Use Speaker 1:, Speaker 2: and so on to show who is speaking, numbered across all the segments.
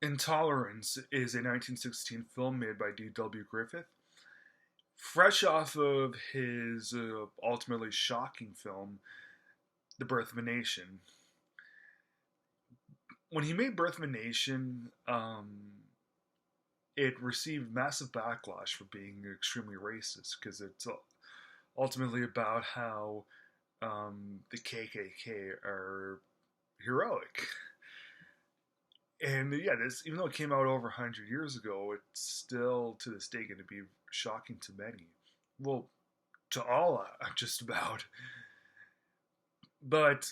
Speaker 1: Intolerance is a 1916 film made by D.W. Griffith, fresh off of his ultimately shocking film, The Birth of a Nation. When he made Birth of a Nation, it received massive backlash for being extremely racist because it's ultimately about how the KKK are heroic. And yeah, this even though it came out over 100 years ago, it's still to this day going to be shocking to many. Well, to all, just about. But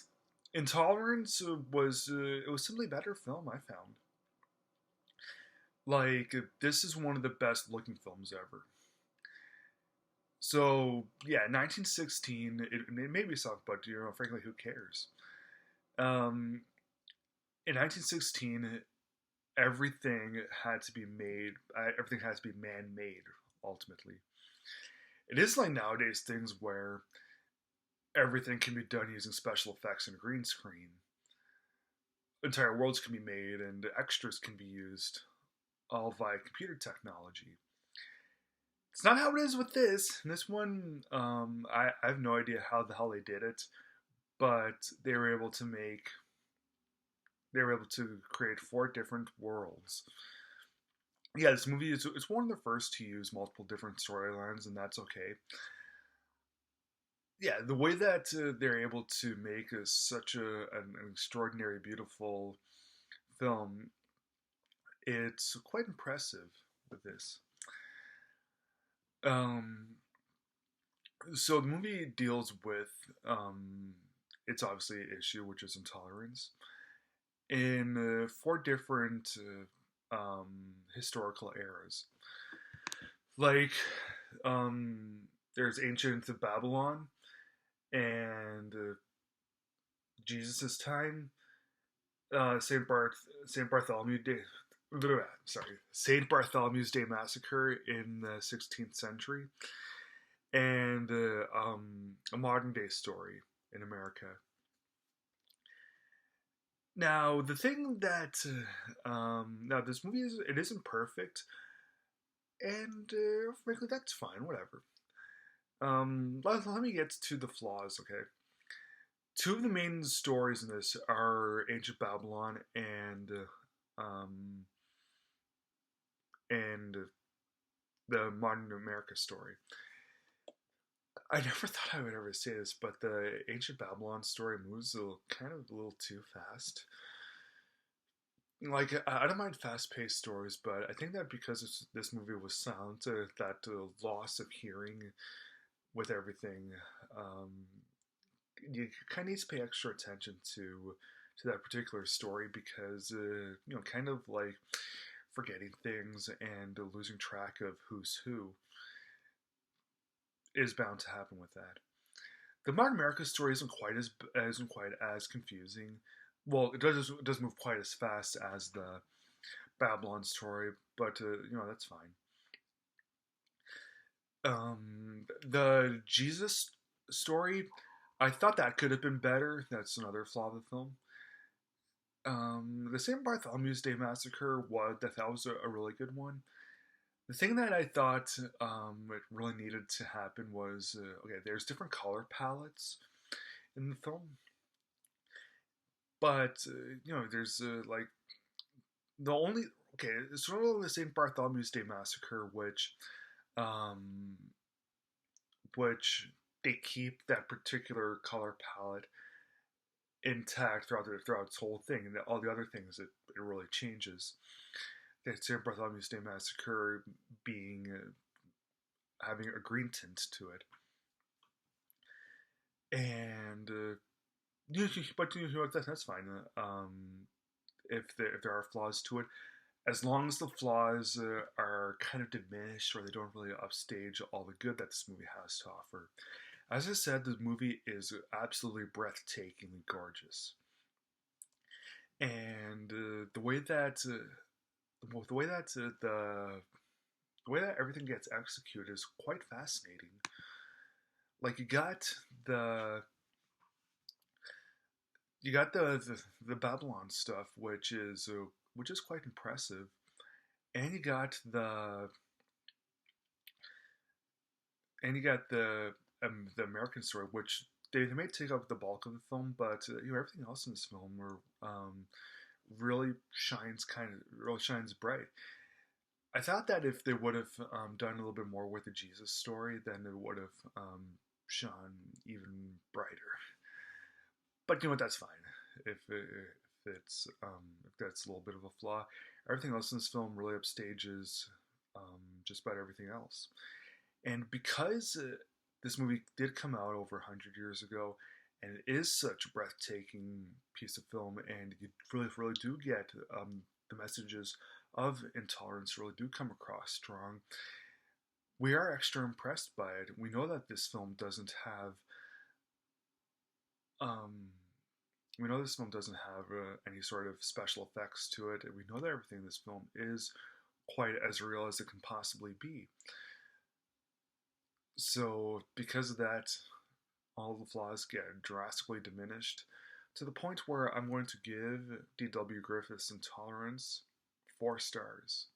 Speaker 1: Intolerance was it was simply a better film I found. Like this is one of the best looking films ever. So yeah, 1916. It made me soft, but frankly, who cares? Um, in 1916, everything had to be made. Everything has to be man-made. Ultimately, it is like nowadays things where everything can be done using special effects and green screen. Entire worlds can be made and extras can be used, all via computer technology. It's not how it is with this. In this one, I have no idea how the hell they did it, but they were able to create four different worlds. Yeah, this movie is it's one of the first to use multiple different storylines, and that's okay. Yeah, the way that they're able to make such an extraordinary, beautiful film, it's quite impressive with this. Um, so the movie deals with it's obviously an issue, which is intolerance, in four different historical eras. Like, there's ancient Babylon and Jesus' time, Saint Bartholomew Day. Sorry, Saint Bartholomew's Day massacre in the 16th century, and a modern day story in America. Now, the thing that now this movie isn't perfect, and frankly, that's fine. Whatever. Let me get to the flaws. Okay, two of the main stories in this are ancient Babylon and the modern America story. I never thought I would ever say this, but the ancient Babylon story moves a little too fast. Like I don't mind fast-paced stories, but I think that because this movie was silent, that loss of hearing with everything, um, you kind of need to pay extra attention to that particular story because kind of like forgetting things and losing track of who's who is bound to happen with that. The modern America story isn't quite as confusing. Well, it does move quite as fast as the Babylon story, but that's fine. The Jesus story, I thought that could have been better. That's another flaw of the film. The St. Bartholomew's Day massacre that was a really good one. The thing that I thought it really needed to happen was okay. There's different color palettes in the film, but there's like the only okay. It's sort of the St. Bartholomew's Day massacre, um, which they keep that particular color palette intact throughout its whole thing, and all the other things it really changes. The St. Bartholomew's Day massacre being having a green tint to it, and but that's fine. If there are flaws to it, as long as the flaws are kind of diminished or they don't really upstage all the good that this movie has to offer. As I said, the movie is absolutely breathtakingly gorgeous, and the way that the way that everything gets executed is quite fascinating. Like the you got the Babylon stuff, which is which is quite impressive. And you got the American story, which they may take up the bulk of the film, but everything else in this film really shines bright. I thought that if they would have done a little bit more with the Jesus story, then it would have shone even brighter. But you know what? That's fine. If that's a little bit of a flaw, everything else in this film really upstages just about everything else. And because this movie did come out over 100 years ago, and it is such a breathtaking piece of film, and you really do get the messages of intolerance really do come across strong. We are extra impressed by it. We know that this film doesn't have um, we know this film doesn't have any sort of special effects to it, and we know that everything in this film is quite as real as it can possibly be. So, because of that, all the flaws get drastically diminished to the point where I'm going to give D.W. Griffith's Intolerance 4 stars.